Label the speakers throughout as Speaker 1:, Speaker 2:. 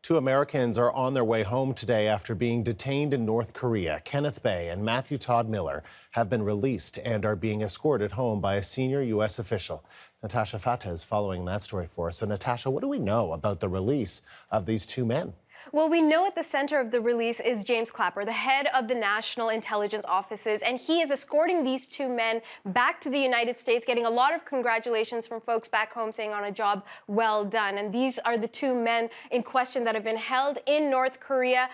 Speaker 1: Two Americans are on their way home today after being detained in North Korea. Kenneth and Matthew Todd Miller have been released and are being escorted home by a senior U.S. official. Natasha Fateh is following that story for us. So, Natasha, what do we know about the release of these two men?
Speaker 2: Well, we know at the center of the release is James Clapper, the head of the National Intelligence Offices, and he is escorting these two men back to the United States, getting a lot of congratulations from folks back home saying on a job well done. And these are the two men in question that have been held in North Korea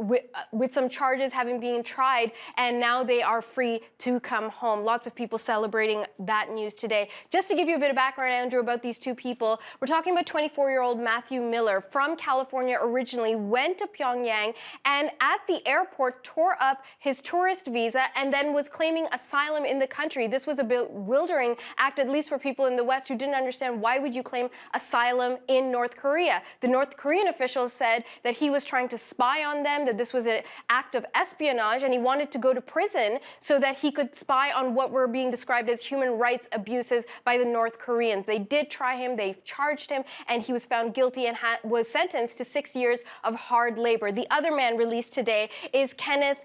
Speaker 2: with some charges having been tried, and now they are free to come home. Lots of people celebrating that news today. Just to give you a bit of background, Andrew, about these two people, we're talking about 24-year-old Matthew Miller from California originally, went to Pyongyang and at the airport tore up his tourist visa and then was claiming asylum in the country. This was a bewildering act, at least for people in the West who didn't understand why would you claim asylum in North Korea. The North Korean officials said that he was trying to spy on them, that this was an act of espionage, and he wanted to go to prison so that he could spy on what were being described as human rights abuses by the North Koreans. They did try him, they charged him, and he was found guilty and was sentenced to 6 years of hard labor. The other man released today is Kenneth.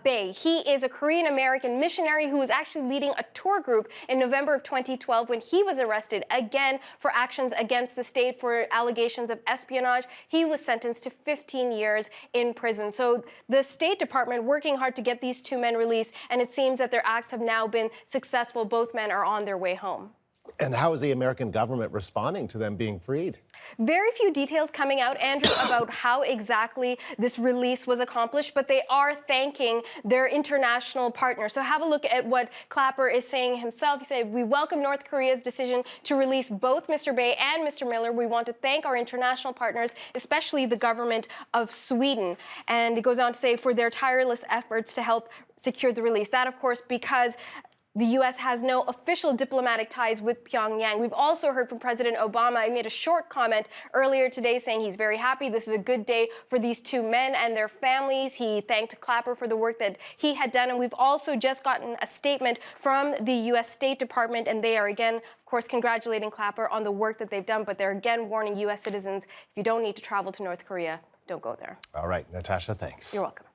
Speaker 2: He is a Korean-American missionary who was actually leading a tour group in November of 2012 when he was arrested again for actions against the state for allegations of espionage. He was sentenced to 15 years in prison. So the State Department working hard to get these two men released, and it seems that their acts have now been successful. Both men are on their way home.
Speaker 1: And how is the American government responding to them being freed?
Speaker 2: Very few details coming out, Andrew, about how exactly this release was accomplished, but they are thanking their international partners. So have a look at what Clapper is saying himself. He said, "We welcome North Korea's decision to release both Mr. Bae and Mr. Miller. We want to thank our international partners, especially the government of Sweden." And it goes on to say, for their tireless efforts to help secure the release. That, of course, because the U.S. has no official diplomatic ties with Pyongyang. We've also heard from President Obama. He made a short comment earlier today saying he's very happy. This is a good day for these two men and their families. He thanked Clapper for the work that he had done. And we've also just gotten a statement from the U.S. State Department, and they are again, of course, congratulating Clapper on the work that they've done. But they're again warning U.S. citizens, if you don't need to travel to North Korea, don't go there.
Speaker 1: All right, Natasha, thanks.
Speaker 2: You're welcome.